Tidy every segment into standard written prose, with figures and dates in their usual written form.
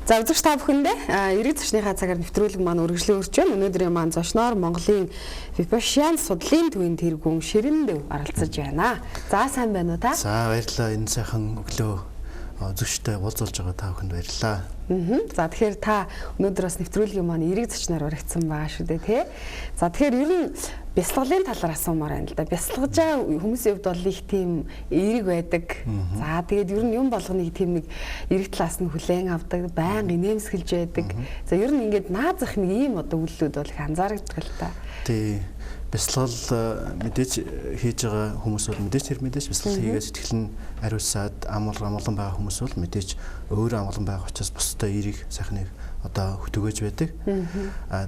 За үзэгч та бүхэндээ эрэг зочныхаа цагаар нэвтрүүлэг маань үргэлжлэн өрч байна. Өнөөдрийн маань зочноор Монголын Vipassana судлалын төвийн тэргүүн Ширэндэв оролцож байна. За сайн байна уу та? За баярлалаа. Энэ сайхан өглөө үзэгчтэй уулзуулж байгаа та бүхэнд баярлалаа. За тэгэхээр та өнөөдөр бас нэвтрүүлгийн маань эрэг зочноор урагдсан байгаа шүү дээ тий. За тэгэхээр ер нь бясалгалын талаар асуумаар байна л да. Бясалгаж байгаа хүмүүсийн хувьд бол их тийм эрэг байдаг. За тэгээд ер нь юм болгоныг тийм нэг эрэг талаас нь хүлээн авдаг, байнга инээмсэглэж байдаг. За ер нь ингээд наазах нэг ийм одоо үйлдэлүүд бол их анзаардаг л та. Тий. Бясалгал мэдээж хийж байгаа хүмүүс бол мэдээж тэр мэдээж бясалгал хийгээд сэтгэл нь ариусаад амгалан байгаа хүмүүс бол мэдээж өөрөө амгалан байгаа учраас бусдаа эрийг сайхныг одоо хөтөгөөж байдаг.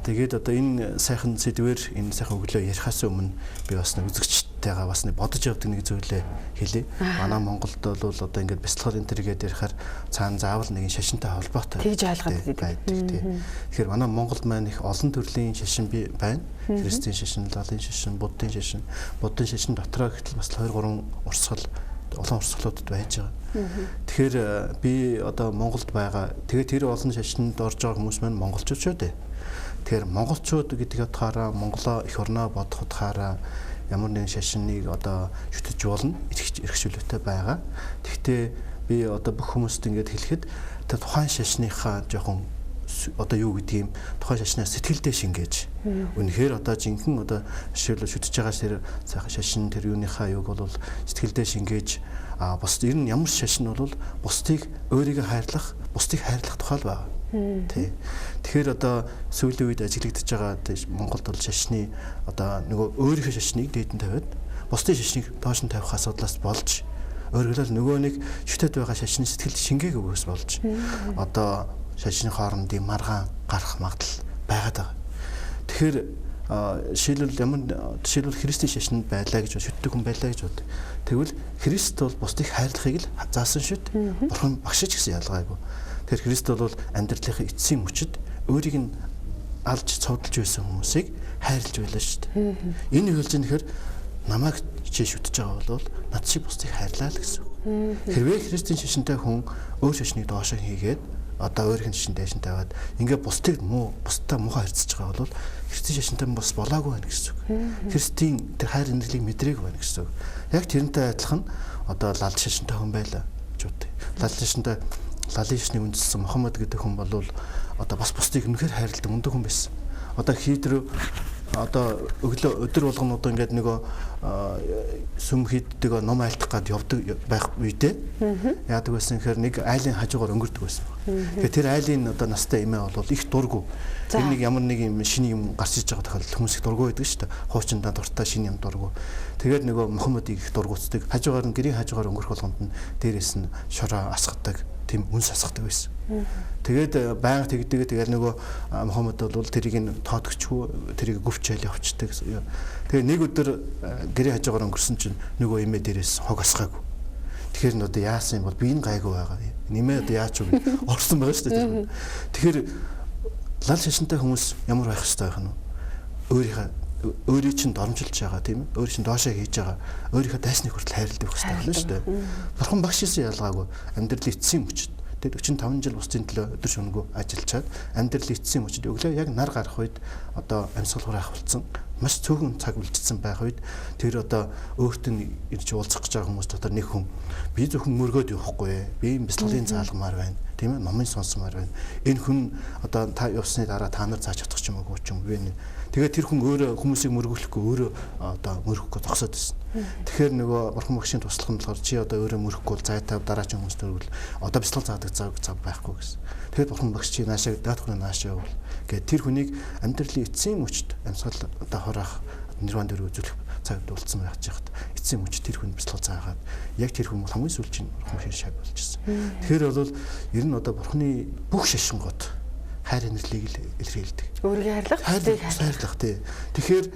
Тэгээд одоо энэ сайхан сэдвээр энэ сайхан өглөө ярихаас өмнө би бас нэг үзэгчтэйгээ бас нэг бодож явдаг нэг зүйлээ хэлье. Манай Монголд бол одоо ингээд бясалгал энэ төргээд ярихаар цаана заавал нэгэн шашинтай холбоотой тэгж ойлгоод байдаг. Тэгэхээр манай Монголд маань их олон төрлийн шашин байна. Христийн шашин, лалын шашин, буддын шашин. Буддын шашин дотроо гэтэл бас 2-3 урсгал олон урсгалуудад байж байгаа. Тэгэхээр би одоо Монголд байгаа. Тэгээд тэр олон шашинд орж байгаа хүмүүс маань монголчууд шүү дээ. Тэгэхээр монголчууд гэдэг утгаараа Монголоо эх орноо бодох утгаараа ямар нэгэн шашиныг одоо шүтэж болно, эрхчлөлттэй байгаа. Гэхдээ би одоо бүх хүмүүст ингэж хэлэхэд тэр тухайн шашныхаа жоохон одоо юу гэдэг юм тухайн шашнаа сэтгэлдээ шингээж үнэхээр одоо жинхэнэ одоо жишээлбэл шүтэж байгаа тэр шашин тэр юуныхаа юуг бол сэтгэлдээ шингээж бус ер нь ямар шашин бол бусдыг өөрийгөө хайрлах тухай л байна. Тий. Тэгэхээр одоо сүүлийн үед ажиглагдж байгаа Монголд бол шашны одоо нөгөө өөрийнхөө шашныг дээдэн тавиад бусдын шашныг доош нь тавих асуудлаас болж өөрөөр нөгөө нэг шүтэд байгаа шашны сэтгэлд шингээг өгөөс болж одоо шашны хоорондын маргаан гарах магадлал байгаад байгаа. Тэгэхээр жишээлбэл Христийн шашинд байлаа гэж шүтдэг хүн байлаа гэж бод. Тэгвэл Христ бол бусдыг хайрлахыг л заасан шүт. Бурхан багшиж гэсэн ялгаагүй. Тэгэхээр Христ бол амьдралынхаа эцсийн мөчөд өөрийг нь алж цовдлж байсан хүмүүсийг хайрлж байлаа шүт. Энэ хэлж нэхэр намайг чи шүтэж байгаа бол над чи бусдыг хайрлаа л гэсэн. Хэрвээ Христийн шашинтай хүн өөр шашныг доошоо хийгээд одоо өөрийнх нь шашин дэшин тавиад ингээ бусдаа муухай харьцаж байгаа бол Христийн шашинтай бас болоогүй байна гэсэн үг. Христийн тэр хайр инэрлийг мэдрээгүй байна гэсэн үг. Яг тэрнтэй адилхан одоо лал шашинтай хүн байлаа гэж үү. Лалын шашныг үндэссэн Мухаммад гэдэг хүн бол одоо бас бусдыг үнэхээр хайрладаг мундаг хүн байсан. Одоо хийдрүү одоо өдөр болгоно одоо ингээд нөгөө сүм хийддэг ном айлтах гад явдаг байх үедээ яадаг байсан гэхээр нэг айлын хажуугаар өнгөрдөг байсан. Тэгэхээр тэр айлын одоо настай эмээ бол их дургу. Тэр нэг ямар нэг юм шинэ юм гарч иж байгаа тохиолдолд хүмүүс их дургу байдаг шүү дээ. Хуучиндаа дуртай шинэ юм дургу. Тэгээд нөгөө Мухаммадыг их дургуцдаг. Хажуугаар нь гэрийн хажуугаар өнгөрөх болгонд нь дээрээс нь шороо асгадаг. Тийм үнс асгадаг байсан. Тэгээд байнга тэгдэг. Тэгээд нөгөө Мухаммад бол тэрийг нь тоодогчгүй, тэрийг гүвчээл явчихдаг. Тэгээд нэг өдөр гэрийн хажуугаар өнгөрсөн чинь нөгөө эмээ дээрээс хог асгаагүй. Тэгэхээр нь одоо яасан юм бол би энэ гайгүй байгаа. Нэмээ одоо яач вэ? Орсон байгаа шүү дээ. Тэгэхээр лал шашинтай хүмүүс ямар байх ёстой байх нь өөрийг чинь доромжилж байгаа тийм ээ. Өөрийг чинь доошоо хийж байгаа. Өөрийнхөө дайсны хүртэл хайрладаг байх ёстой байна шүү дээ. Бурхан багш хийсэн ялгаагүй амьдралын эцсийн мөчөд тэгээд 45 жил бусдын төлөө өдөр шөнөгүй ажиллачаад амьдралын эцсийн мөчөд өглөө яг нар гарах үед одоо амьсгалуур ахвалцсан маш цөөхөн цаг үлдсэн байх үед тэр одоо өөртөө ирж уулзах гэж байгаа хүмүүс дотор нэг хүн би зөвхөн мөргөөд явахгүй би бясалгалын заалгамаар байна тийм ээ номын сонсомоор байна энэ хүн одоо та явсны дараа та нар зааж чадах ч юм уу ч юм бэ. Тэгээд тэр хүн өөрөө хүмүүсийг мөргүүлэхгүй өөрөө одоо мөрөхгүй зогсоод байсан. Тэгэхээр нөгөө бурхан багшийн туслах нь болохоор чи одоо өөрөө мөрөхгүй зайтав дараагийн хүмүүст өргөл одоо бясалгал заадаг зав байхгүй гэсэн. Тэгээд бурхан багш чи наашаа даатхны наашаа явуул. Гэт тэр хүнийг амьдралын эцсийн мөчд амьсгал одоо хороох нирван дээр үзүүлэх цагт уулцсан байх жихад эцсийн мөчд тэр хүн бясалгал заагаад яг тэр хүн хамгийн сүүлчийн бурхан багшийн шаг болчихсон. Тэгэхээр бол ер нь одоо бурханы бүх шашингууд хайр инэрлийг л илэрхийлдэг. Өөрийгөө хайрлах, хайрлах тий. Тэгэхээр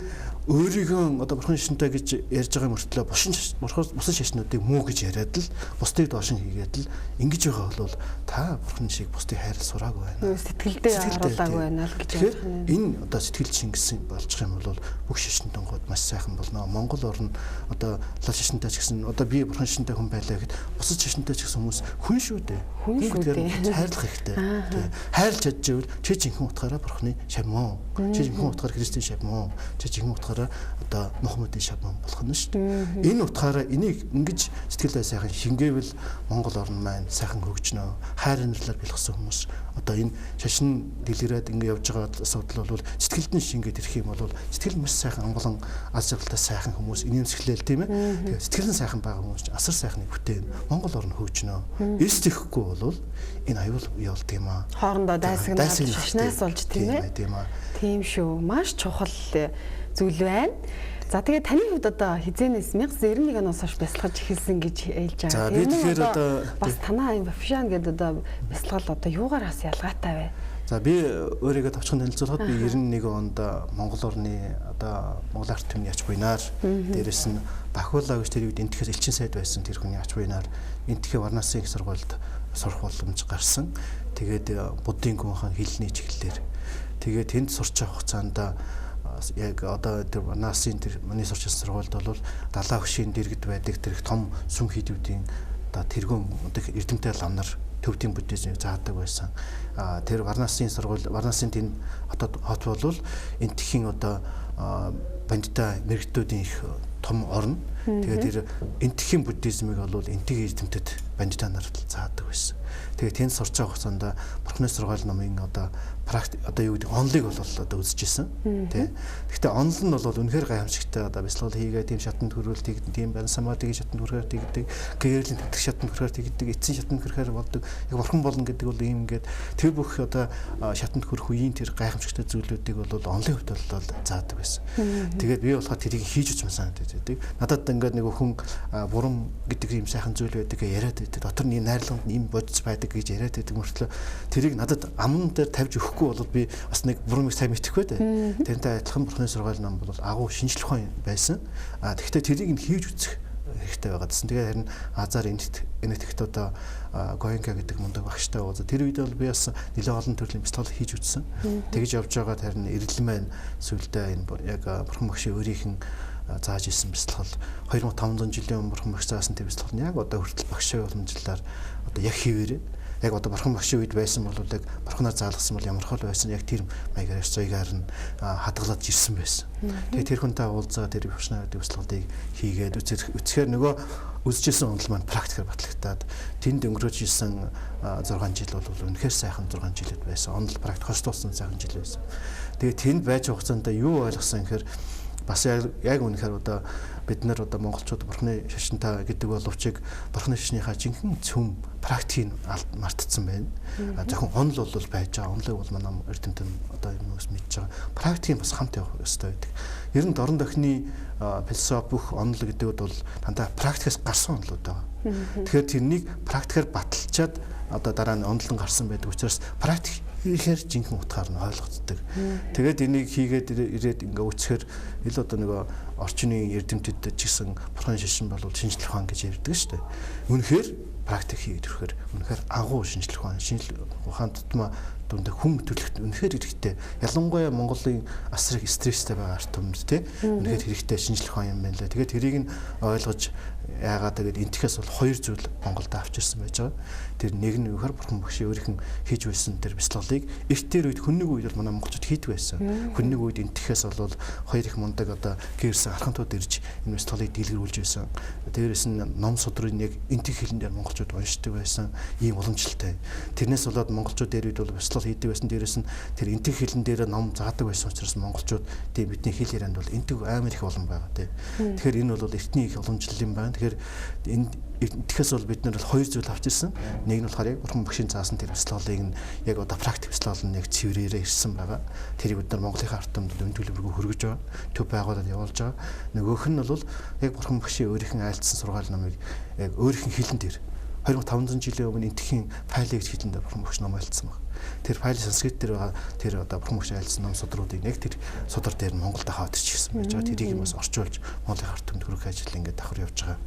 өөрийгөө одоо бурхан шашинтай гэж ярьж байгаа мөртлөө бусад шашнуудыг муу гэж яриад л бусдыг доошин хийгээд л ингэж байгаа бол та бурхан шиг бусдыг хайрлах сураагүй байна. Сэтгэлдээ харуулаагүй байна л гэж байна. Энэ одоо сэтгэл шингэсэн болж байгаа юм бол бүх шашинтангууд маш сайхан болно. Монгол орн одоо лал шашинтай ч гэсэн одоо би бурхан шашинтай хүн байлаа гэхэд бусад шашинтай ч гэсэн хүмүүс хүн шүү дээ. Хүн шүү дээ. Хайрлах хэрэгтэй. Хайрлж чадчихвэл чи жинхэнэ утгаараа бурханы шавмаа. Чи жинхэнэ утгаараа Христийн шавмаа. Чи жинхэнэ утгаараа одоо Мухаммадын шавмаа болох нь шүү дээ. Энэ утгаараа энийг ингэж сэтгэлдээ сайхан шингээвэл Монгол орн маань сайхан хөгжнө. Хайр инэрлээр бэлгсэн хүмүүс одоо энэ шашин дэлгэрээд ингэ явж байгаа асуудал бол сэтгэлд нь шингээд ирэх юм бол сэтгэл маш сайхан амгалан аз жаргалтай сайхан хүмүүс инээмсэглээл тийм ээ. Тэгээ сэтгэл нь сайхан байгаа хүмүүс асар сайхныг бүтээн Монгол орн хөгжнө. Эс тэхгүй бол энэ аюул явуулт юм аа. Хоорондоо дайсагнаад шашнаас болж тийм ээ. Тийм шүү. Маш чухал зүйл байна. За тэгээд таны хувьд одоо хизээнээс 1991 оноос хойш бясалгаж эхэлсэн гэж хэлж байгаа. За би тэгэхээр одоо бас танаа энэ профешн гэдэг одоо бясалгал одоо юугаар бас ялгаатай вэ? За би өөрийгөө товчхон танилцуулахад би 91 онд Монгол орны одоо Монгол арт түмний ач буйнаар дээрэс нь Бахуула гэж тэр үед энтгэхээс элчин сайд байсан тэр хүний ач буйнаар энтгэхийн Варнасын их сургуульд сурах боломж гарсан. Тэгээд буддийн гүнхэн хэлний чиглэлээр тэгээд тэнд сурч байгаа хугацаанд яг одоо тэр Варнасын тэр миний сурч сургуульд бол далаа хөшийн дэргэд байдаг тэр том сүм хийдүүдийн одоо тэргүүн эрдэмтэй лам нар төвдийн буддизмыг заадаг байсан. Тэр Варнасын сургууль Варнасын тэнд хот бол энтгэхийн одоо бандита мэрэгтүүдийн их том орн. Тэгээд тэр энтгэхийн буддизмыг бол энтэг эрдэмтэд бандита нарт заадаг байсан. Тэгээд тэнд сурч байгаа хугацаанд бурхны сургаал номын одоо практик одоо юу гэдэг онлыг бол одоо үзчихсэн тий. Гэхдээ онл нь бол үнэхээр гайхамшигтай одоо бясалгал хийгээд тийм шатанд хөрөөл тэгдэг, тийм байна самадгийн шатанд хөрөөр тэгдэг, гэрлийн тэтгэх шатанд хөрөөр тэгдэг, эцсийн шатанд хөрөөр болдог. Яг бурхан болно гэдэг бол ийм ингээд тэр бүх одоо шатанд хөрөх үеийн тэр гайхамшигтай зүйлүүдийг бол онлын хувьд бол заадаг байсан. Тэгээд би болохоор тэрийг хийж үзмээр санагдаад байдаг. Надад ингээд нэг хүн бурам гэдэг ийм сайхан зүйл байдаг гэж яриад байдаг. Дотор нь найрлаганд ийм бодис байдаг гэж яриад байдаг мөртлөө тэрийг надад амн дээр тавьж өгөхгүй бол би бас нэг бурамыг сайн мэдэхгүй дээ. Тэрнтэй адилхан бурхны сургаал ном бол агуу шинжлэх ухаан байсан. Тэгэхдээ тэрийг нь хийж үзэх хэрэгтэй байгаа гэсэн. Тэгээд харин Азар энэтхэгт одоо Гоенка гэдэг мундаг багштай уулзаа. Тэр үед бол би бас нэлээд олон төрлийн бясалгал хийж үзсэн. Тэгж явж байгаад харин эрэлэн маань сүлдээ энэ яг бурхан багшийн өөрийнх нь зааж исэн бясалгал 2500 жилийн өмнө бурхан багш заасан тэр бясалгал нь яг одоо хүртэл багшаа уламжлалаар одоо яг хийвэрээ яг одоо бурхан багшийн үед байсан бол яг бурханаар заалгасан бол ямар хол байсан яг тэр маягаар зойгаар нь хадгалаад ирсэн байсан. Тэгээд тэр хүнтэй уулзаа тэр профессионал гэдэг бясалгалыг хийгээд үзэхээр нөгөө үзчихсэн онол маань практикаар батлагдаад тэнд өнгөрөөж исэн 6 жил бол үнэхээр сайхан 6 жилэд байсан. Онол практик хослуулсан сайхан жил байсан. Тэгээд тэнд байж хугацаанд юу ойлгосон гэхээр бас яг үнэхээр одоо бид нар одоо монголчууд бурхны шашинтай гэдэг боловч бурхны шашныхаа жинхэнэ цөм практикийг мартцсан байна. Зөвхөн онол бол байж байгаа. Онолыг бол манай эрдэмтэн одоо юмс мэдж байгаа. Практикийг бас хамт явах ёстой байдаг. Ер нь дорн дохины философи бүх онол гэдэг бол дандаа практикаас гарсан онолууд байгаа. Тэгэхээр тэрнийг практикаар баталчаад одоо дараа нь онолон гарсан байдаг учраас практик ихээр жинхэнэ утгаар нь ойлгогддог. Тэгээд энийг хийгээд ирээд ингээ үцхээр ил одоо нөгөө орчны эрдэмтэд ч гэсэн бурханы шашин бол шинжлэх ухаан гэж ярьдаг шүү дээ. Үнэхээр практик хийгээд ирэхээр үнэхээр агуу шинжлэх ухаан тутмаа дундаа хүм төлөхт үнэхээр хэрэгтэй. Ялангуяа Монголын асар их стресстэй байгаа арт түмэнд тий үнэхээр хэрэгтэй шинжлэх ухаан юм байна лээ. Тэгээд тэрийг нь ойлгож яагаад тэгээд энтгэхээс бол хоёр зүйл Монголд авчирсан байж байгаа. Тэр нэг нь юухаар бурхан багшийн өөрийнх нь хийж байсан тэр бясалгалыг эрт тэр үед хүннийг үед бол манай монголчууд хийдэг байсан. Хүннийг үед энтгэхээс бол хоёр их мундаг одоо гэрсэн архантууд ирж энэ бясалгалыг дийлгэрүүлж байсан. Дээрээс нь ном судрыг яг энтэх хэлэн дээр монголчууд уншдаг байсан. Ийм уламжлалтай. Тэрнээс болоод монголчууд дээр үед бол бясалгал хийдэг байсан. Дээрээс нь тэр энтэх хэлэн дээр ном заадаг байсан учраас монголчууд тийм бидний хэл ярианд бол энтэг амар их олон байгаа тий. Тэгэхээр энэ бол эртний их уламжлал юм байна. Тэгэхээр энэ энтгэхээс бол бид нар бол хоёр зүйл авчирсан. Нэг нь болохоор яг бурхан багшийн заасан тэр бясалгалыг нь яг одоо практик бясалгал нь яг цэврээрээ ирсэн байгаа. Тэрийг бид нар Монголынхаа арт түмэнд өн төлбөргүй хөргөж байгаа. Төв байгуулалт явуулж байгаа. Нөгөөх нь бол яг бурхан багшийн өөрийнх нь айлтсан сургаал номыг яг өөрийнх нь хэлэн дээр 2500 жилийн өмнө энтхийн файлыг хэлэндээ бурхан өгч ном альцсан баг. Тэр файл санскрит дээр байгаа тэр одоо бурхан өгч альцсан ном судруудыг нэг тэр судар дээр нь Монголд хаваад ирчихсэн байж байгаа. Тэрийг бас орчуулж Монголын ард түмэнд хүргэх ажил ингээд давхар явж байгаа.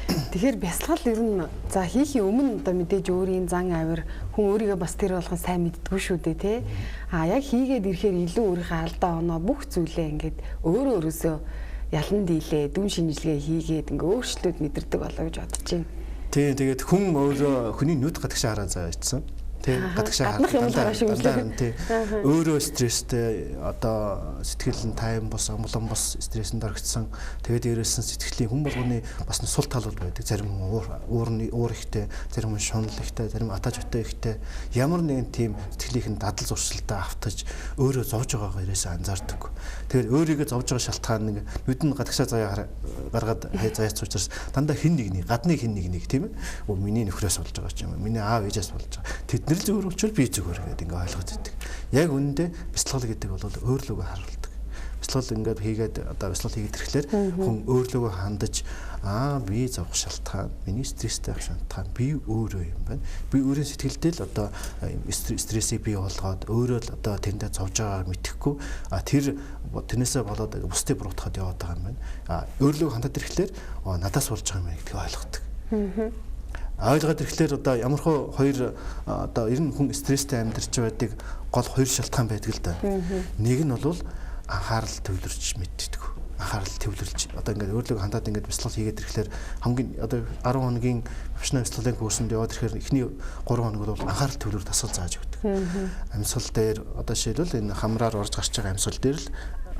Тэгэхээр бясалгал ер нь за хийхийн өмнө одоо мэдээж өөрийн зан авир хүн өөрийгөө бас тэр болгон сайн мэддэггүй шүү дээ тий. Яг хийгээд ирэхээр илүү өөрийнхөө алдаа оноо бүх зүйлээ ингээд өөрөөсөө ялан дийлээ дүн шинжилгээ хийгээд ингээ өөрчлөлт мэдэрдэг болоо гэж бодож байна. Тий, тэгээд хүн өөрөө хүний нүд гадагшаа хараа заа ичсэн. Тий, гадагшаа хараа тий. Өөрөө стресстэй одоо сэтгэл нь тайван бос, амгалан бос стрессэнд оргицсан. Тэгээд дээрээс нь сэтгэлийн хүн болгоны бас сул тал бол байдаг. Зарим уур ихтэй, зарим шунал ихтэй, зарим атаж өтөө ихтэй. Ямар нэгэн тийм сэтгэлийнх нь дадал зуршилтаа автаж өөрөө зовж байгаагаа ерөөсөө анзаардаг. Тэгээд өөрийгөө зовж байгаа шалтгаан нэг нүдэн гадагшаа заяа гаргаад заяац учраас дандаа хин нэг гадны хин нэг тийм ээ. Миний нөхрөөс болж байгаа ч юм уу. Миний аав ээжээс болж байгаа. Тэд нар л зүгээр учраас би зүгээр гэдэг ингээ ойлгоод байдаг. Яг үүндээ бясалгал гэдэг бол өөрлөгөө харуулдаг. Бясалгал ингээд хийгээд одоо бясалгал хийгээд ирэхлээр хүн өөрлөгөө хандаж би зовх шалтгаан, миний стресстэй байх шалтгаан би өөрөө юм байна. Би өөрийн сэтгэлдээ л одоо стрессийг бий болгоод өөрөө л одоо тэндээ зовж байгааг мэдэхгүй тэрнээсээ болоод бусдыг буруутгаад яваад байгаа юм байна. Өөрлөгөө хандаад ирэхлээр надаас болж байгаа юм байна гэдгийг ойлгодог. Ойлгоод ирэхлээр одоо ямархуу хоёр одоо ер нь хүн стресстэй амьдарч байдаг гол хоёр шалтгаан байдаг л да. Нэг нь бол анхаарал төвлөрч мэддэг. Анхаарал төвлөрч одоо ингээд өөрлөгөө хандаад ингээд бясалгал хийгээд ирэхлээр хамгийн одоо 10 хоногийн профессионал бясалгалын курсанд яваад ирэхээр эхний 3 хоног бол анхаарал төвлөр дасгал зааж өгдөг. Амьсгал дээр одоо жишээлбэл энэ хамраар орж гарч байгаа амьсгал дээр л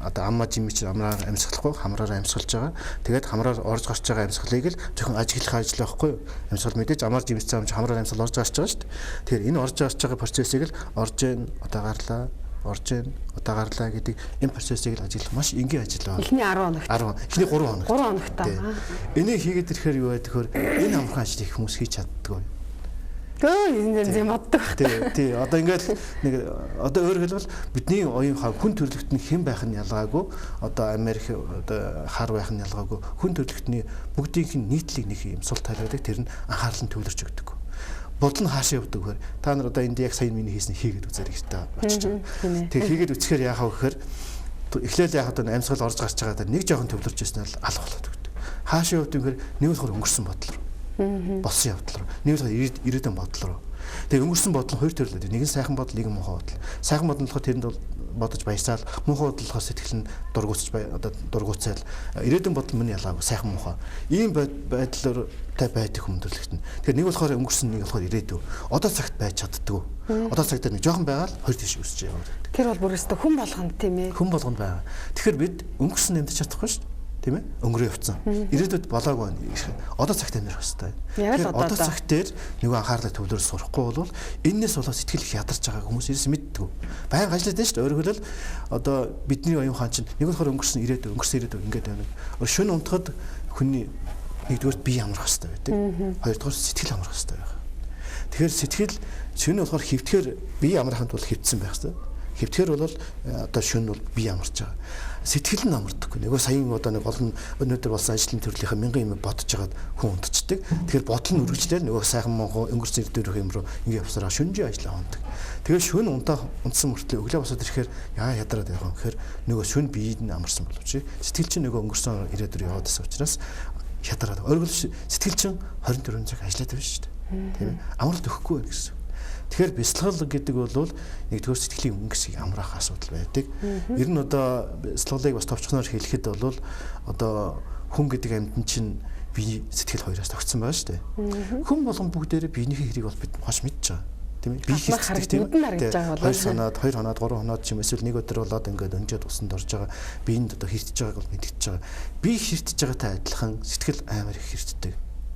одоо аммаа жимич амраар амьсгалахгүй хамраар амьсгалж байгаа. Тэгээд хамраар орж гарч байгаа амьсгалыг л зөвхөн ажиглах ажил байхгүй юу? Амьсгал мэдээж амаар жимич заамж хамраар амьсгал орж гарч байгаа шүү дээ. Тэгэхээр энэ орж гарч байгаа процессыг л орж ийн одоо гарлаа, орж ийн одоо гарлаа гэдэг энэ процессыг л ажиглах маш энгийн ажил байна. Эхний 10 хоногт. Эхний 3 хоногт. 3 хоногт. Энийг хийгээд ирэхээр юу байдаг вэ? Энэ амархан ажлыг хүмүүс хийж чаддаггүй. Энэ юм боддог. Тий. Одоо ингээд нэг одоо өөрөөр хэлбэл бидний оюунхаа хүн төрөлхтөнд хэн байх нь ялгаагүй. Одоо Америк одоо хар байх нь ялгаагүй. Хүн төрөлхтний бүгдийнх нь нийтлэг нэг юм сул тал байдаг. Тэр нь анхаарал нь төвлөрч өгдөг. Бодол нь хаашаа явдаг вэхээр та нар одоо энд яг сайн миний хийсний хийгээд үзээр ихтэй очиж байгаа. Тэг хийгээд үзэхээр яахаа гэхээр эхлээл яахад амьсгал орж гарч байгаа нэг жоохон төвлөрч ирсэн нь алга болоод өгдөг. Хаашаа явдаг вэхээр нэг болохоор өнгөрсөн бодол руу. Болсон явдал руу. Нэг л ирээдүйн бодол руу. Тэгээ өнгөрсөн бодол нь хоёр төрлөө. Нэг нь сайхан бодол, нэг нь муухай бодол. Сайхан бодол болохоор тэрэнд бол бодож баясаал, муухай бодол болохоор сэтгэл нь дургуутж одоо дургуутсаал. Ирээдүйн бодол мань ялгаагүй, сайхан муухай. Ийм байдлаар та байдаг хүмүүрлэгтэн. Тэгэхээр нэг болохоор өнгөрсөн, нэг болохоор ирээдүй. Одоо цагт байж чаддгүй. Одоо цагт нэг жоохон байгаа л хоёр тийш өсөж яваад. Тэр бол бүр өстө хүн болгонд тийм ээ. Хүн болгонд байгаа. Тэгэхээр бид өнгөрсөн амьд чадахгүй шүү дээ. Тийм ээ өнгөрөө явцсан. Ирээдүйд болоогүй одоо цагт амьдрах хэрэгтэй. Тэгэхээр одоо цагт дээр нөгөө анхаарлаа төвлөрөж сурахгүй бол энэс болоод сэтгэл их ядарч байгаа хүмүүс ерөөс мэддэггүй. Баян ажиллаад байна шүү дээ. Өөрөөр хэлбэл одоо бидний оюун хаан чинь нэг болохоор өнгөрсөн ирээдүй ингээд байна. Шөнө унтахад хүний нэгдүгээр бие амрах хэрэгтэй байдаг. Хоёрдугаар сэтгэл амрах хэрэгтэй байх. Тэгэхээр сэтгэл шөнө болохоор хөвтгөр бие амраханд бол хөвтсөн байх хэрэгтэй. Хөвтгөр бол одоо шөнө бол бие амарч байгаа. Сэтгэл нь амардаггүй. Нөгөө саяын одоо нэг олон өнөөдөр болсон ажлын төрлийнхаа мянган юм бодож хагаад хүн унтцдаг. Тэгэхээр бодол нь үргэлжлээд нөгөө сайхан монго өнгөрсөн ирдүүрх юм руу ингэ явсараа шөнөжийн ажиллаа унтдаг. Тэгэхээр шөнө унтсан мөртлөө өглөө босоод ирэхээр ядраад явах юм. Тэгэхээр нөгөө шөнө биеийг нь амарсан боловч сэтгэл чинь нөгөө өнгөрсөн ирээдүр яваад байсан учраас ядраад. Өөрөөр сэтгэл чинь 24 цаг ажиллаад байна шүү дээ. Тийм ээ. Амралт өгөхгүй байх гэсэн. Тэгэхээр бясалгал гэдэг бол нэгдүгээр сэтгэлийн өнгөсийг амраах асуудал байдаг. Ер нь одоо бясалгалыг бас товчхоноор хэлэхэд бол одоо хүн гэдэг амьтан чинь бие сэтгэл хоёроос тогтсон байна шүү дээ. Хүн болгон бүгдээрээ биенийхээ хэрийг бол бид хаш мэдж байгаа. Тийм ээ. Бие хэрэг тийм ээ. Хоёр хоноод 3 хоноод ч юм эсвэл нэг өдөр болоод ингээд өнжөөд усанд орж байгаа биеинд одоо хэртэж байгааг бол мэдчихэж байгаа. Бие хэртэж байгаатай адилхан сэтгэл амар их хэртдэг.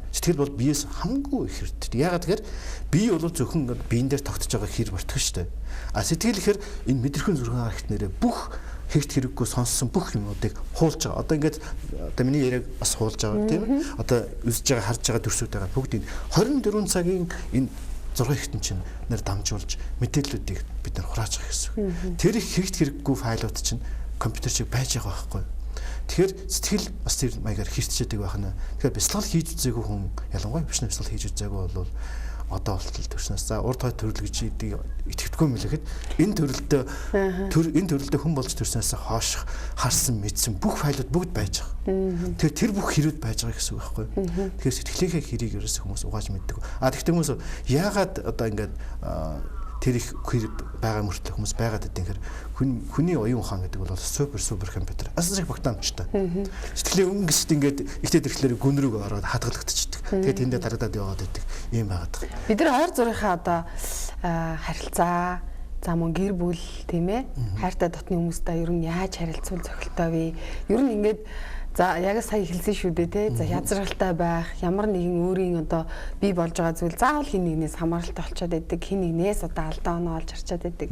Сэтгэл бол биеэс хамгүй их хэрэг. Яагаад тэгэхээр бие бол зөвхөн биен дээр тогтож байгаа хэр бортох шүү дээ. А сэтгэл ихээр энэ мэдрэхүйн зүрхэн аргт нэрээ бүх хэрэгт хэрэггүй сонссон бүх юмнуудыг хуулж байгаа. Одоо ингээд одоо миний яриаг бас хуулж байгаа тийм ээ. Одоо үзэж байгаа харж байгаа төрсөд байгаа бүгдийг 24 цагийн энэ 6 хэвтэн чинь нэр дамжуулж мэдээллүүдийг бид нар хурааж байгаа гэсэн. Тэр их хэрэгт хэрэггүй файлууд чинь компьютер шиг байж байгаа байхгүй. Тэгэхээр сэтгэл бас тэр маягаар хистчээдэг байх нь. Тэгэхээр бяцлал хийж үзээгүй хүн ялангуяа бишнэ бяцлал хийж үзээгүй бол одоо болтол төрснөөс за урд хойд төрөл гэж итгэдэггүй мэлэхэд энэ төрөлдөө хүн болж төрснөөс хойш харсан мэдсэн бүх файлууд бүгд байж байгаа. Тэгэхээр тэр бүх хэрүүд байж байгаа гэсэн үг байхгүй. Тэгэхээр сэтгэлийнхээ хэрийг ерөөс хүмүүс угааж мэддэг. Тэгтээ хүмүүс яагаад одоо ингээд тэр их хэр байгаа мөртлөө хүмүүс байгаад байдаг хэрэг хүний оюун ухаан гэдэг бол супер компьютер. Асар их багтаамжтай. Сэтгэлийн өнгөсд ингээд ихтэй тэрхлээр гүн рүүг ороод хадгалагдчихдаг. Тэгээд тэндээ дарагдаад яваад байдаг юм байгаад байгаа. Бид нар ойр зургийнхаа одоо харилцаа за мөн гэр бүл тийм ээ хайртай дотны хүмүүстэй ер нь яаж харилцуул зохилтой вэ? Ер нь ингээд за яг сая хэлсэн шүү дээ те. За язралтай байх, ямар нэгэн өөрийн одоо бий болж байгаа зүйл заавал хин нэгнээс хамааралтай болчиход байдаг, хин нэгнээс одоо алдаа оноо олж харчаад байдаг.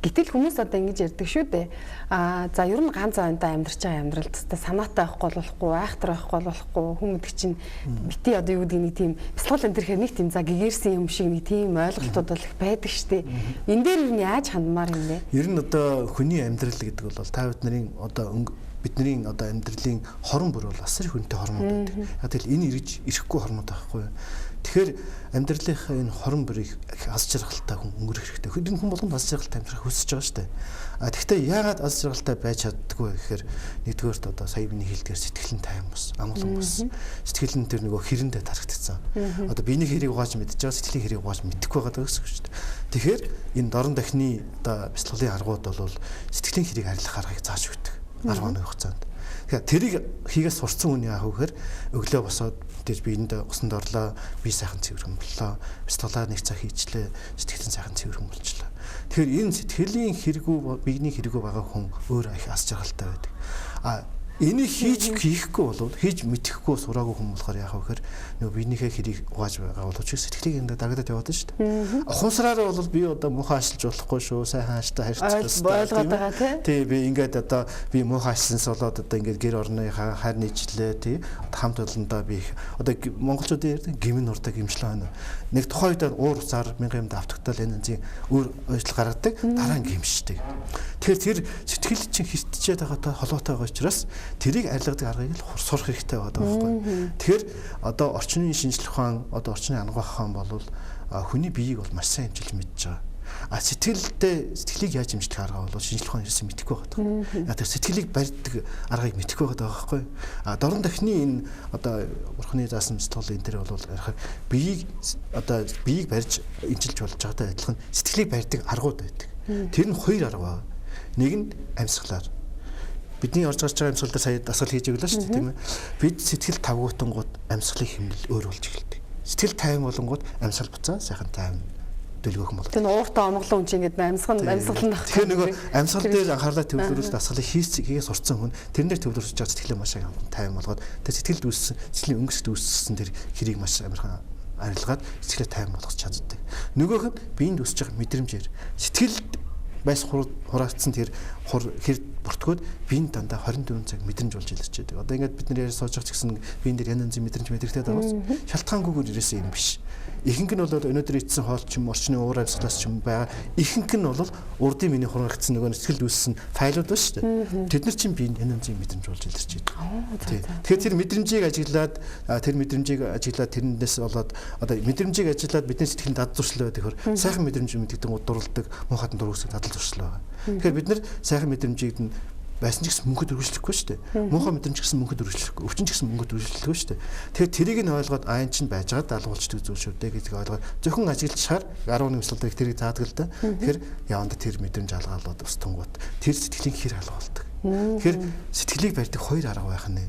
Гэтэл хүмүүс одоо ингэж ярьдаг шүү дээ. За ер нь ганц оюунтай амьдарч байгаа амьдрал тест санаатай байхгүй болохгүй, айхтар байхгүй болохгүй, хүмүүс чинь бити одоо юу гэдэг нэг тийм бяцлал энэ төрхээр нэг тийм за гэгэрсэн юм шиг нэг тийм ойлголтууд бол их байдаг шүү дээ. Энэ дээр ер нь яаж хандмаар юм бэ? Ер нь одоо хүний амьдрал гэдэг бол та бүдний одоо бидний одоо амьдралын хорон бүр бол асар их хүнтэй хормууд байдаг. Тэгэл энэ ирж ирэхгүй хормууд байхгүй. Тэгэхээр амьдралынхаа энэ хорон бүрийг аз жаргалтай хүн өнгөрөх хэрэгтэй. Хүн болгонд аз жаргалтай амьдрах хүсэж байгаа шүү дээ. Тэгэхдээ яагаад аз жаргалтай байж чаддгүй гэхээр нэгдүгээрт одоо сая биний хэлдгээр сэтгэлэн тайван бос, амгалан бос. Сэтгэл нь тэр нөгөө хэрэндээ тарагдсан. Одоо биений хэрийг угааж мэдж байгаа, сэтгэлийн хэрийг угааж мэдэхгүй байгаа гэсэн үг шүү дээ. Тэгэхээр энэ дорн дахны одоо бяцлаглалын аргууд бол сэтгэлийн хэрийг арилгах аргыг зааж өгдөг. 10 хоногийн хугацаанд. Тэгэхээр тэрийг хийгээс сурцсан хүн яах вэ гэхээр өглөө босоод мэдээж биеинд усанд орлоо, бие сайхан цэвэрхэн боллоо, бяцлаглаа нэг цаг хийчлээ, сэтгэлэн сайхан цэвэрхэн болчихлоо. Тэгэхээр энэ сэтгэлийн хэрэггүй, биений хэрэггүй байгаа хүн өөр их аз жаргалтай байдаг. Энийг хийхгүй болоод хийж мэдэхгүй сураагүй хүн болохоор яах вэ гэхээр нөгөө биенийхээ хэрийг угааж байгаа боловч сэтгэлийг энэ дагадаад яваад шүү дээ. Ухамсараараа бол би одоо муухай ажиллаж болохгүй шүү. Сайхан ааштай харьцах хэрэгтэй. Тий би ингээд одоо би муухай ажилласанс болоод одоо ингээд гэр орныхаа хайр нийтлээ тий хамт олондоо би одоо монголчуудын ярьдаг гимн урдаг гимшлээ байна. Нэг тухайн үед уур зар 1000 юмд автагдтал энэ зэн өөр ойжл гаргадаг дараа нь гимшдэг. Тэгэхээр тэр сэтгэл чинь хистчээд байгаатай холбоотой байгаа учраас тэрийг арилгадаг аргыг л сурах хэрэгтэй байгаа байхгүй. Тэгэхээр одоо орчны шинжлэх ухаан, одоо орчны ангаа ухаан бол хүний биеийг бол маш сайн хэмжилж мэдж байгаа. Сэтгэлийг яаж хэмжих арга бол шинжлэх ухаан ерөөсөө мэдэхгүй байгаа. Тэр сэтгэлийг барьдаг аргыг мэдэхгүй байгаа байхгүй. Дорн дахны энэ одоо бурхны заасан бяцлал энэ төр бол ярих биеийг барьж хэмжилж болж байгаатай адилхан сэтгэлийг барьдаг аргууд байдаг. Тэр нь хоёр арга байна. Нэг нь амьсгалаар. Бидний орж гарч байгаа амьсгал дээр сая дасгал хийж өглөө шүү дээ тийм ээ. Бид сэтгэл тавгуутангууд амьсгалын хэмнэл өөр болж эхэлдэг. Сэтгэл тайван болонгууд амьсгал буцаа сайхан тайван төлөвөөхөн болдог. Тэр ууртаа омглон үнч ингээд амьсгал нь тэгэхээр нөгөө амьсгал дээр анхаарлаа төвлөрүүлж дасгалыг хийгээ сурцсан хүн тэрнээр төвлөрүүлж байгаа сэтгэлээ маш тайван болгоод тэр сэтгэлд үүссэн сэтгэлийн өнгөсд үүссэн тэр хэрийг маш амархан арилгаад сэтгэлээ тайван болгож чаддаг. Нөгөөх нь биеинд үүсэж байгаа мэдрэмжээр сэтгэлд байс хураагдсан тэр хэр бүртгөөд биеийн дандаа 24 цаг мэдрэмж болж илэрч байдаг. Одоо ингээд бид нэр сууж байгаа ч гэсэн биеийн дээр янз янзын мэдрэмж мэдэрдэг байгаас шалтгаангүйгээр ирээсэн юм биш. Ихэнх нь бол өнөөдөр идсэн хоол ч юм орчны уур амьсгалаас ч юм байгаа. Ихэнх нь бол урдын миний хураагдсан нөгөө сэтгэлд үүссэн файлууд ба шүү дээ. Тэд нар чинь биеийн янз янзын мэдрэмж болж илэрч байдаг. Тэгэхээр тэр мэдрэмжийг ажиглаад тэрнээс болоод одоо мэдрэмжийг ажиглаад бидний сэтгэлийн дад зуршил байдаг хөр сайхан мэдрэмж мэддэг дурлдаг муухайд дургүйсэх дадал зуршил байгаа. Тэгэхээр бид нар сайхан мэдрэмжийг нь байсан ч гэсэн мөнгөд үргэлжлэхгүй шүү дээ. Муухай мэдрэмж гэсэн мөнгөд үргэлжлэхгүй, өвчин ч гэсэн мөнгөд үргэлжлэхгүй шүү дээ. Тэгэхээр тэрийг нь ойлгоод айн чинь байж байгаа даалгуулчдаг зүйл шүү дээ гэдгийг ойлгоод зөвхөн ажиглачаар 11 өсөлт дээр тэрийг заадаг л да. Тэгэхээр яванда тэр мэдрэмж алгаалууд устангууд тэр сэтгэлийн хэр алгуулдаг. Тэгэхээр сэтгэлийг барьдаг хоёр арга байх нь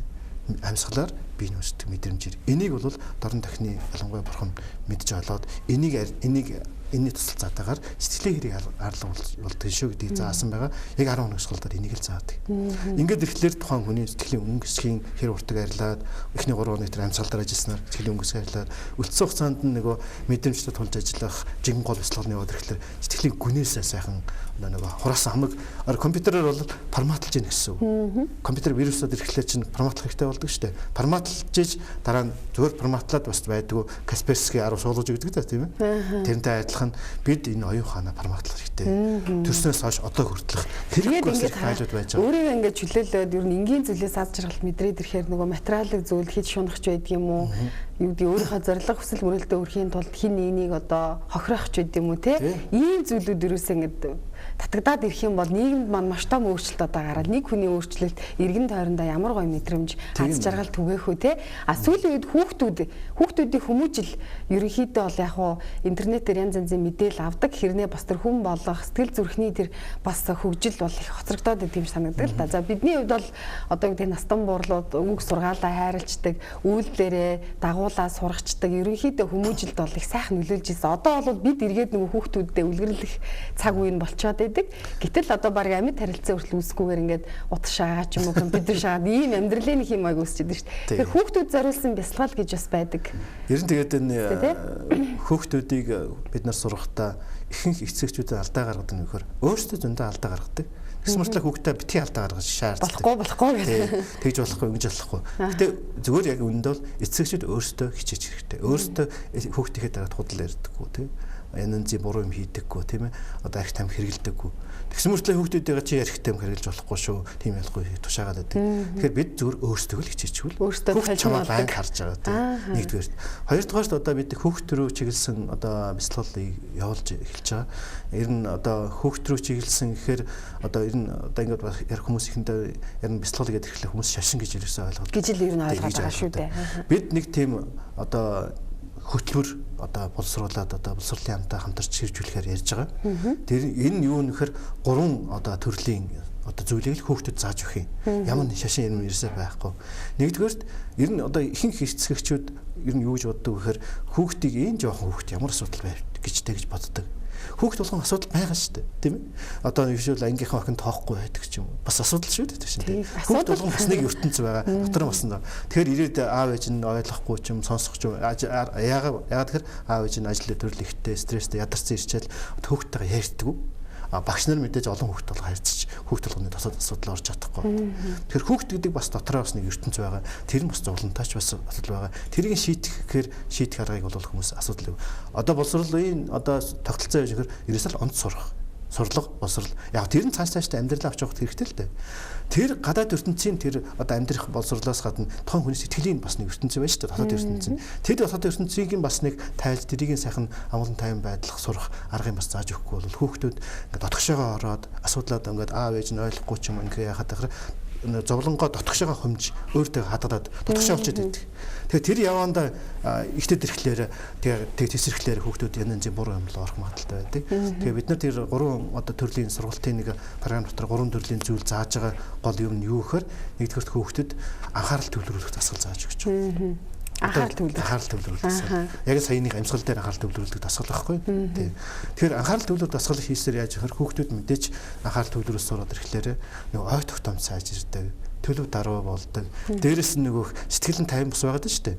амьсгалаар бие нүсдэг мэдрэмжээр. Энийг бол дорн дахны ялангуяа бурхан мэдж олоод энэний тусал заатаагаар сэтгэлийн хэрийг арилгуулдаг шүү гэдгийг заасан байгаа. Яг 10 хоног суулдаар энийг л заадаг. Ингээд ирэхлээр тухайн хүний сэтгэлийн өнгөсгийн хэр уртаг арилаад эхний 3 хоног тэр амьсгалаар ажилласнаар сэтгэлийн өнгөсгөө арилаад үлдсэн хугацаанд нь нөгөө мэдрэмжтэй тулж ажиллах жигэн гол бяцлагны яваад ирэхлээр сэтгэлийн гүнээсээ сайхан нөгөө хураасан хамаг компьютероор бол форматлж яах гэсэн үг. Компьютер вирусууд ирэхлээр чинь форматлах хэрэгтэй болдог шүү дээ. Форматлж дараа нь зөвхөн форматлаад бас байдгүй Касперский 10 суулгаж өгдөг та тийм ээ. Тэрнтэй адилхан шалтгаан бид энэ оюун ухаанаа баримтлах хэрэгтэй. Төрснөөс хойш одоо хүртэл тэгээд ингэж хайлууд байж байгаа. Өөрийгөө ингэж чөлөөлөөд ер нь энгийн зүйлээс аз жаргалт мэдрээд ирэхээр нөгөө материалын зүйл хийж шунахч байдаг юм уу? Юу гэдэг өөрийнхөө зорилго хүсэл мөрөлдөө өрхийн тулд хин нэгнийг одоо хохирохч байдаг юм уу те? Ийм зүйлүүд ерөөсөө ингэж татагдаад ирэх юм бол нийгэмд маань маш том өөрчлөлт одоо гараад нэг хүний өөрчлөлт эргэн тойрондоо ямар гоё мэдрэмж аз жаргал түгээх үү те а сүүлийн үед хүүхдүүдийн хүмүүжил ерөнхийдөө бол яг хуу интернетээр янз янзын мэдээлэл авдаг хэрнээ бас тэр хүн болох сэтгэл зүрхний тэр бас хөгжил бол их хоцрогдоод идэм санагддаг л да. За бидний хувьд бол одоо гэдэг настан буурлууд үг сургаалаа хайрлцдаг үйлдэлээрээ дагуулаа сургачдаг ерөнхийдөө хүмүүжилд бол их сайхан нөлөөлж ирсэн. Одоо бол бид эргээд нөгөө хүүхдүүддээ үлгэрлэх цаг үе нь болчиход гэтэл одоо баг амьд харилцаа хүртэл үүсгүүгээр ингээд утас шаагаад ч юм уу компьютер шаагаад ийм амьдралын нэг юм аяг үүсчихэд шүү дээ. Тэгэхээр хүүхдүүд зориулсан бясалгал гэж бас байдаг. Ер нь тэгээд энэ хүүхдүүдийг бид нар сургахдаа ихэнх эцэгчүүд алдаа гаргадаг нь вөхөр өөрсдөө зөндөө алдаа гаргадаг. Тэгс мөртлөө хүүхдээ битгий алдаа гаргаж шаарддаг. Болохгүй гэдэг. Тэгж болохгүй, ингэж болохгүй. Гэтэ зүгээр яг үүнд бол эцэгчүүд өөрсдөө хичээж хэрэгтэй. Өөрсдөө хүүхдийнхээ дараад худал ярьдаггүй тийм. Янз янзын буруу юм хийдэггүй тийм ээ одоо арх там хэрэгэлдэггүй тэгсэн мөртлөө хүүхдүүдтэйгээ чи арх там хэрэгэлж болохгүй шүү тийм ялахгүй тушаагаад байдаг тэгэхээр бид зөвхөн өөрсдөө л хичээчихвэл хүүхд чамаа банк харж байгаа тийм нэгдүгээр хоёрдугаарт одоо бид хүүхд рүү чиглэсэн одоо бясалгалыг явуулж эхэлж байгаа ер нь одоо хүүхд рүү чиглэсэн гэхээр одоо ер нь одоо ингээд ярих хүмүүс ихэндээ ер нь бясалгал гэдэг ихлэх хүмүүс шашин гэж ерөөсөө ойлгоод гэж л ер нь ойлгоод байгаа шүү дээ бид нэг тийм одоо хөтөлбөр одоо боловсруулаад одоо боловсруулалтын хамтаа хамтарч хэрэгжүүлэхээр ярьж байгаа. Тэр энэ юу нөхөр 3 одоо төрлийн одоо зүйлийг л хүүхдэд зааж өгөх юм. Ямар шашин юм ерөөсөө байхгүй. Нэгдүгээрт ер нь одоо ихэнх эцэгчүүд ер нь юу гэж боддог гэхээр хүүхдийг энэ жоохон хүүхд ямар асуудал байв гэж боддог. Хүүхд болгон асуудал байгаа шүү дээ, тийм ээ. Одоо нэгшүүл ангийнхаа охин тоохгүй байдаг ч юм уу. Бас асуудал шүү дээ, тийм ээ. Хүүхд болгон бас нэг ертөнц байгаа. Дотор нь басна. Тэгэхээр ирээд аав ээж нь ойлгохгүй ч юм, сонсох ч юм. Яагаад тэгэхээр аав ээж нь ажил төрөл ихтэй, стресстэй ядарсан ирчээл хүүхдтэйгээ ярьдаггүй. Багш нар мэдээж олон хүүхд толгой харьцаж хүүхд толгойн асуудал орж чадахгүй. Тэгэхээр хүүхд гэдэг бас дотроо бас нэг ертөнц байгаа. Тэр нь бас зовлонтойч бас асуудал байгаа. Тэрийг шийдэх аргыг бол хүмүүс асуудал. Одоо боловсруулалтын одоо тогтолцоо яаж гэхээр ерөөсөө онц сурах. Сурлага, боловсрал. Яг тэр нь цаашдаа амьдралаа авч явах хэрэгтэй л дээ. Тэр гадаад ертөнцийн тэр одоо амьдрах боловсруулаас гадна тоон хүний сэтгэлийн бас нэг ертөнцийн байна шүү дээ. Дотоод ертөнцийн. Тэр дотоод ертөнцийг бас нэг тайлж тэрийг сайхан амгалан тайван байдлах сурах аргыг бас зааж өгөхгүй бол хүүхдүүд ингээд дотгошоогоо ороод асуудлаад ингээд аав ээж нь ойлгохгүй ч юм ингээд яхад тахаар зовлонгоо дотгошоогоо хомж өөртөө хадгалаад дотгошоо болчиход байдаг. Тэгэхээр тэр явандаа ихтэд ирэхлээр тэгээ тесрэхлээр хүүхдүүд янз янзын буруу юм руу орох магадaltaй байдаг. Тэгээ бид нар тэр 3 одоо төрлийн сургалтын нэг програм дотор 3 төрлийн зүйл зааж байгаа гол юм нь юу гэхээр нэгдүгээрт хүүхдэд анхаарал төвлөрүүлэх дасгал зааж өгч байгаа. Анхаарал төвлөрүүлэх дасгал. Яг саяны амьсгал дээр анхаарал төвлөрүүлэх дасгал байхгүй. Тэгэхээр анхаарал төвлөрүүлэх дасгал хийсээр яаж ихэр хүүхдүүд мэдээж анхаарал төвлөрүүлж сураад ирэхлээр нэг ой тогтоомж сайжирдаг, төлөв даруй болдог. Дээрээс нь нөгөө сэтгэл нь тайван бус байгаад шүү дээ.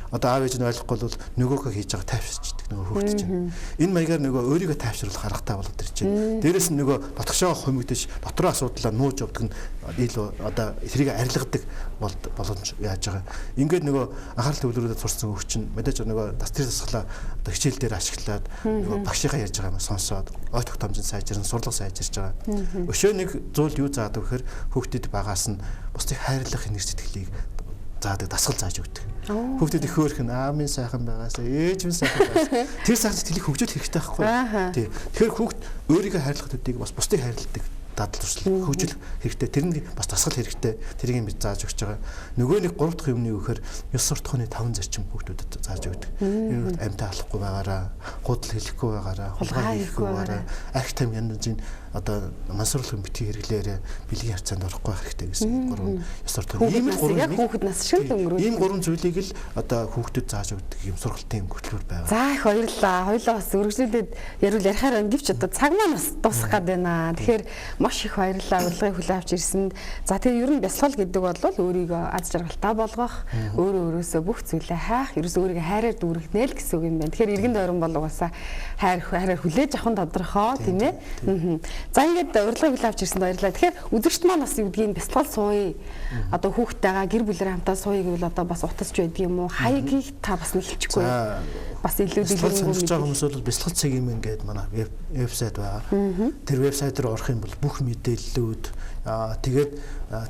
Одоо аав ээж нь ойлгохгүй бол нөгөөхөө хийж байгаа тайвширчдаг нөгөө хүүхд чинь. Энэ маягаар нөгөө өөрийгөө тайвшруулах аргатай болоод ирж байна. Дээрээс нь нөгөө дотгошоо хумигдэж дотроо асуудлаа нууж явдаг нь ил одоо эсрийг арилгадаг боломж яаж байгаа. Ингээд нөгөө анхаарал төвлөрүүлээд сурсан хүүхд чинь мэдээж нөгөө дастрын засгалаа одоо хичээл дээр ашиглаад нөгөө багшийнхаа ярьж байгаа юм сонсоод ой тогтоомжинд сайжирсан, сурлага сайжирч байгаа. Өшөө нэг зүйл юу заадаг гэхээр хүүхдэд багаас нь бусдыг хайрлах энерги сэтгэлийг заадаг дасгал зааж өгдөг. Хүүхдэд их хөөрх нь аав минь сайхан байгаасаа, ээж минь сайхан байгаасаа. Тэр сайхан сэтгэлийг хөгжүүлэх хэрэгтэй байхгүй юу? Тий. Тэгэхээр хүүхд өөрийгөө хайрлах төдийг бас бусдыг хайрладаг дадал туршлага хөгжил хэрэгтэй. Тэр нь бас дасгал хэрэгтэй. Тэрийг бид зааж өгч байгаа. Нөгөө нэг 3 дахь юмны юу гэхээр 9 сурт хооны 5 зарчим хүүхдүүдэд зааж өгдөг. Энэ амьтаа алахгүй байгаараа, худал хэлэхгүй байгаараа, хулгай хийхгүй байгаараа, арх там янзын одоо мансуурлах битгий хэрэглээрээ бэлгийн хавцаанд орохгүй байх хэрэгтэй гэсэн 3 ёсорт яг хүүхэд нас шиг л өнгөрөөж. Ийм 3 зүйлийг л одоо хүүхдэд зааж өгдөг юм сургалтын хөтөлбөр байгаа. За их баярлалаа. Хоёулаа бас үргэлжлүүлээд ярихаар байна. Гэвч одоо цаг маань бас дуусах гээд байна. Тэгэхээр маш их баярлалаа. Урилгыг хүлээн авч ирсэнд. За тэгээ ер нь бясалгал гэдэг бол өөрийгөө аз жаргалтай болгох, өөрөөсөө бүх зүйлээ хайх, ерөөсөө өөрийгөө хайраар дүүргэнэ л гэсэн үг юм байна. Тэгэхээр иргэн тойрон бол угаасаа хайраар хүлээж авах нь тодорхой тийм ээ. За ингээд урилгыг хүлээн авч ирсэнд баярлалаа. Тэгэхээр үзэгчд маань бас юу гэдгийг бясалгал сууя. Одоо хүүхдтэйгээ гэр бүлэрээ хамтаа сууя гэвэл одоо бас утасч байдаг юм уу? Хаягийг та бас нэг хэлчихгүй. бас илүү бяцлал сонирхож байгаа дэлгэрэнгүй хүмүүс бол бяцлал цагийн мэн гэдэг манай вебсайт байгаа. Тэр вебсайт руу орох юм бол бүх мэдээллүүд тэгээд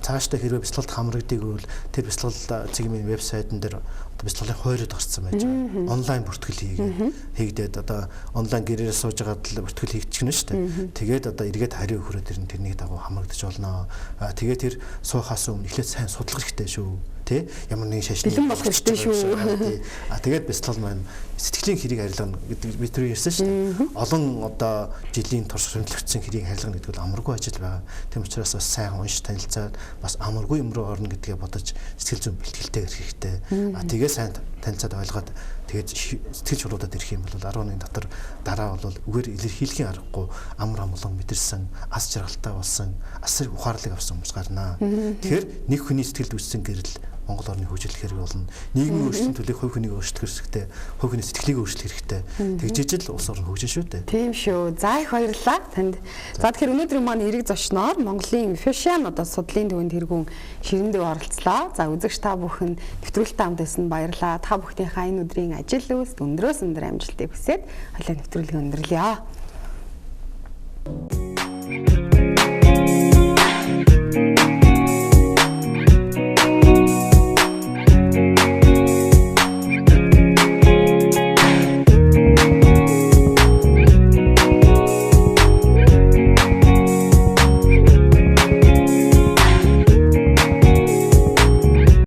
цаашдаа хэрвээ бяцлалд хамрагдгийг бол тэр бяцлал цагийн мэн вебсайтн дээр бяцлалын хойроод гарцсан байж байгаа. Онлайн бүртгэл хийгдээд одоо онлайн гэрээр сууж байгаад л бүртгэл хийчихнэ шүү дээ. Тэгээд одоо эргээд хариу өгөхөөр тэрний дагуу хамрагдаж болно. Тэгээд тэр суухаас өмнө эхлээд сайн судлах хэрэгтэй шүү. Тэ ямар нэгэн шашны бэлэн болох хэрэгтэй шүү. Тэгээд бяцлал маань сэтгэлийн хэрийг арилгана гэдэг бид түрүү ярьсан шүү дээ. Олон одоо жилийн турш хөндлөгдсөн хэрийг арилгана гэдэг бол амаргүй ажил байгаа. Тэм учраас бас сайн унш танилцаад бас амаргүй юм руу орно гэдгээ бодож сэтгэл зүйн бэлтгэлтэй ирэх хэрэгтэй. Тэгээд сайн танилцаад ойлгоод тэгээд сэтгэл чулуудад ирэх юм бол 11 дотор дараа бол үгээр илэрхийлэхийн аргагүй амар амгалан мэдэрсэн, ас жаргалтай болсон, асар ухаарлыг авсан хүмүүс гарнаа. Тэгэхээр нэг хүний сэтгэлд үүссэн гэрэл Монгол орны хөгжил хэрэг болно. Нийгмийн өөрчлөлтөнд төлөөх хувь хүнийг өөрчлөх хэрэгтэй, хувь хүний сэтгэлийг өөрчлөх хэрэгтэй. Тэгжиж л улс орн хөгжиж шүү дээ. Тийм шүү. За их баярлалаа танд. За тэгэхээр өнөөдөр маань эрэг зочноор Монголын Fashion одоо судлалын төвөнд тэргүүн Ширэндээ оролцлоо. За үзэгч та бүхэн нэвтрүүлэгтээ хамт байсан баярлалаа. Та бүхнийхээ энэ өдрийн ажил үйлс өндрөөс өндөр амжилтыг хүсээд хойлоо нэвтрүүлгийг өндөрлөё.